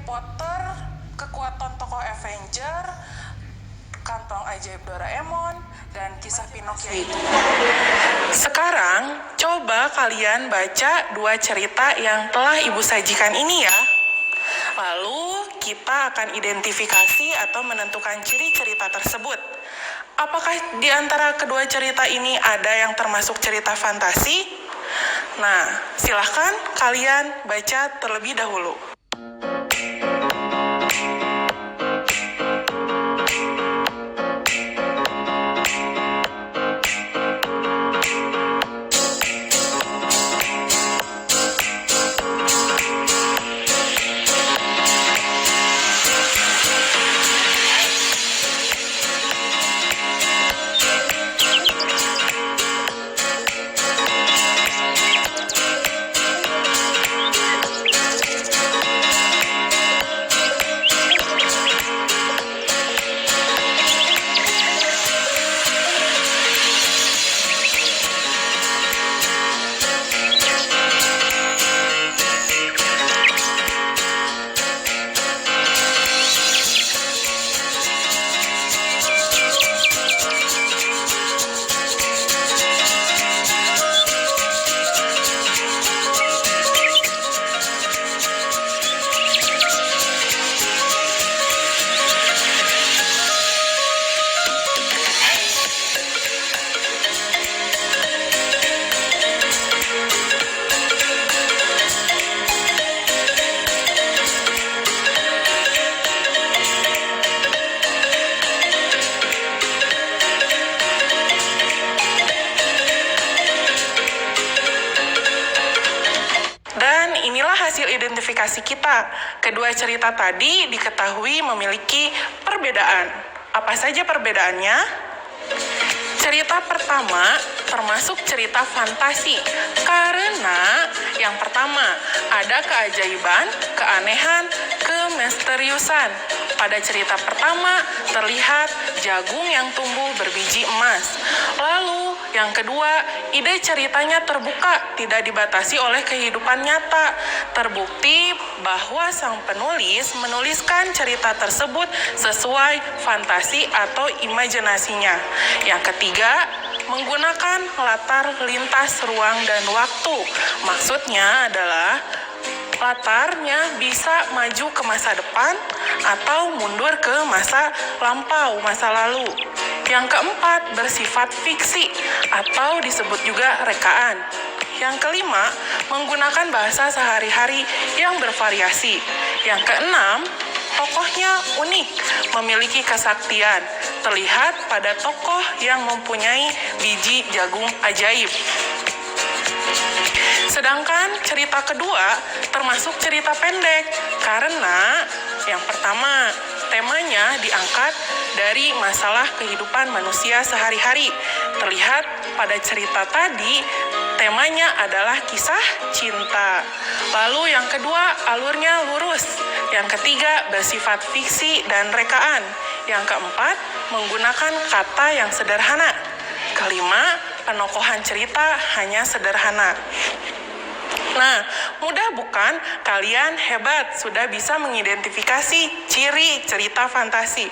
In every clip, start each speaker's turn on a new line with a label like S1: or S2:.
S1: Potter, kekuatan tokoh Avenger, kantong ajaib Doraemon, dan kisah Pinocchio itu. Sekarang, coba kalian baca 2 cerita yang telah Ibu sajikan ini ya. Lalu, kita akan identifikasi atau menentukan ciri cerita tersebut. Apakah di antara kedua cerita ini ada yang termasuk cerita fantasi? Nah, silahkan kalian baca terlebih dahulu. Hasil identifikasi kita, kedua cerita tadi diketahui memiliki perbedaan. Apa saja perbedaannya? Cerita pertama termasuk cerita fantasi karena yang pertama ada keajaiban, keanehan, kemisteriusan. Pada cerita pertama terlihat jagung yang tumbuh berbiji emas. Lalu yang kedua, ide ceritanya terbuka, tidak dibatasi oleh kehidupan nyata. Terbukti bahwa sang penulis menuliskan cerita tersebut sesuai fantasi atau imajinasinya. Yang ketiga, menggunakan latar lintas ruang dan waktu. Maksudnya adalah latarnya bisa maju ke masa depan atau mundur ke masa lampau, masa lalu. Yang keempat, bersifat fiksi atau disebut juga rekaan. Yang kelima, menggunakan bahasa sehari-hari yang bervariasi. Yang keenam, tokohnya unik, memiliki kesaktian. Terlihat pada tokoh yang mempunyai biji jagung ajaib. Sedangkan cerita kedua termasuk cerita pendek karena yang pertama temanya diangkat dari masalah kehidupan manusia sehari-hari. Terlihat pada cerita tadi temanya adalah kisah cinta. Lalu yang kedua alurnya lurus. Yang ketiga bersifat fiksi dan rekaan. Yang keempat menggunakan kata yang sederhana. Kelima, penokohan cerita hanya sederhana. Nah, mudah bukan? Kalian hebat, sudah bisa mengidentifikasi ciri cerita fantasi.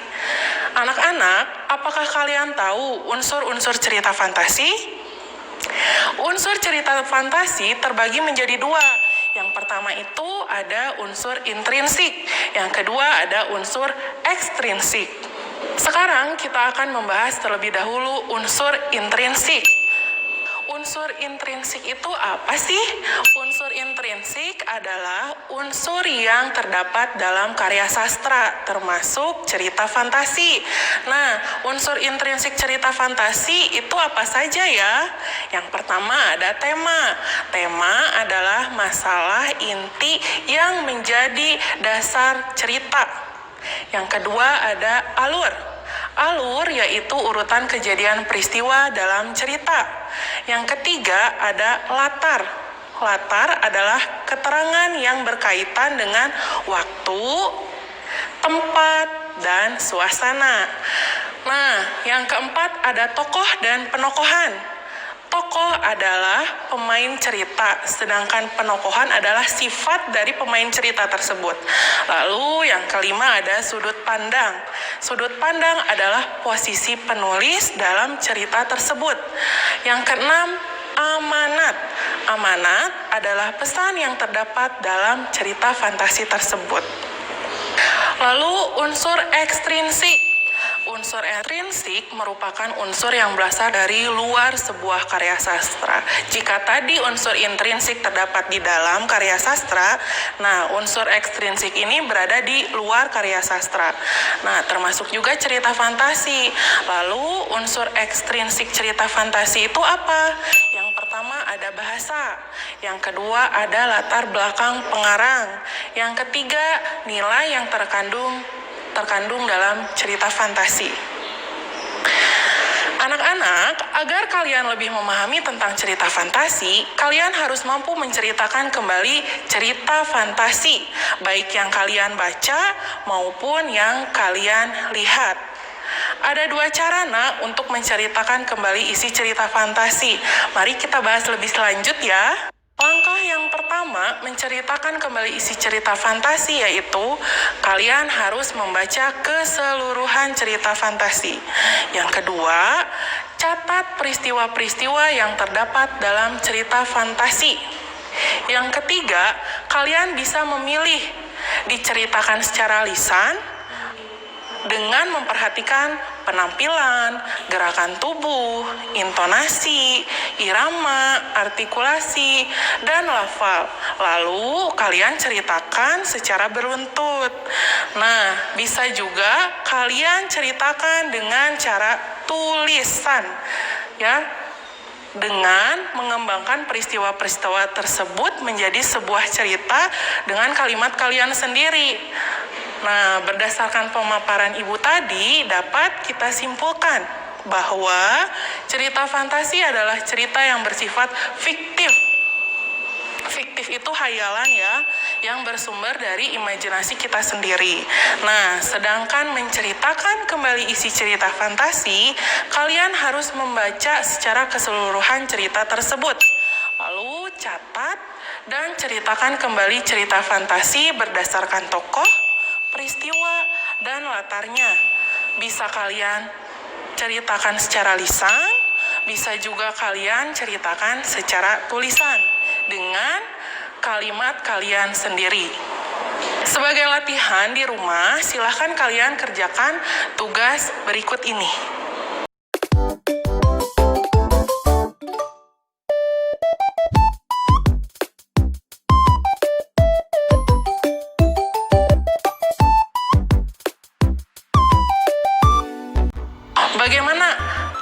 S1: Anak-anak, apakah kalian tahu unsur-unsur cerita fantasi? Unsur cerita fantasi terbagi menjadi 2. Yang pertama itu ada unsur intrinsik, yang kedua ada unsur ekstrinsik. Sekarang kita akan membahas terlebih dahulu unsur intrinsik. Unsur intrinsik itu apa sih? Unsur intrinsik adalah unsur yang terdapat dalam karya sastra, termasuk cerita fantasi. Nah, unsur intrinsik cerita fantasi itu apa saja ya? Yang pertama ada tema. Tema adalah masalah inti yang menjadi dasar cerita. Yang kedua ada alur. Alur yaitu urutan kejadian peristiwa dalam cerita. Yang ketiga ada latar. Latar adalah keterangan yang berkaitan dengan waktu, tempat, dan suasana. Nah, yang keempat ada tokoh dan penokohan. Tokoh adalah pemain cerita, sedangkan penokohan adalah sifat dari pemain cerita tersebut. Lalu yang kelima ada sudut pandang. Sudut pandang adalah posisi penulis dalam cerita tersebut. Yang keenam, amanat. Amanat adalah pesan yang terdapat dalam cerita fantasi tersebut. Lalu unsur ekstrinsik. Unsur ekstrinsik merupakan unsur yang berasal dari luar sebuah karya sastra. Jika tadi unsur intrinsik terdapat di dalam karya sastra, nah unsur ekstrinsik ini berada di luar karya sastra. Nah, termasuk juga cerita fantasi. Lalu unsur ekstrinsik cerita fantasi itu apa? Yang pertama ada bahasa, yang kedua ada latar belakang pengarang, yang ketiga nilai yang terkandung dalam cerita fantasi. Anak-anak, agar kalian lebih memahami tentang cerita fantasi, kalian harus mampu menceritakan kembali cerita fantasi, baik yang kalian baca maupun yang kalian lihat. Ada dua cara, Nak, untuk menceritakan kembali isi cerita fantasi. Mari kita bahas lebih lanjut ya. Langkah yang pertama menceritakan kembali isi cerita fantasi yaitu kalian harus membaca keseluruhan cerita fantasi. Yang kedua, catat peristiwa-peristiwa yang terdapat dalam cerita fantasi. Yang ketiga, kalian bisa memilih diceritakan secara lisan dengan memperhatikan penampilan, gerakan tubuh, intonasi, irama, artikulasi, dan lafal. Lalu kalian ceritakan secara beruntut. Nah, bisa juga kalian ceritakan dengan cara tulisan, ya, dengan mengembangkan peristiwa-peristiwa tersebut menjadi sebuah cerita dengan kalimat kalian sendiri. Nah, berdasarkan pemaparan Ibu tadi, dapat kita simpulkan bahwa cerita fantasi adalah cerita yang bersifat fiktif. Fiktif itu hayalan ya, yang bersumber dari imajinasi kita sendiri. Nah, sedangkan menceritakan kembali isi cerita fantasi, kalian harus membaca secara keseluruhan cerita tersebut. Lalu catat dan ceritakan kembali cerita fantasi berdasarkan tokoh, peristiwa, dan latarnya. Bisa kalian ceritakan secara lisan, bisa juga kalian ceritakan secara tulisan dengan kalimat kalian sendiri. Sebagai latihan di rumah, silahkan kalian kerjakan tugas berikut ini. Bagaimana?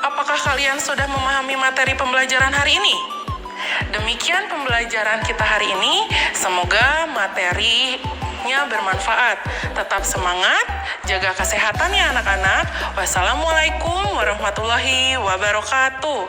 S1: Apakah kalian sudah memahami materi pembelajaran hari ini? Demikian pembelajaran kita hari ini. Semoga materinya bermanfaat. Tetap semangat, jaga kesehatan ya anak-anak. Wassalamualaikum warahmatullahi wabarakatuh.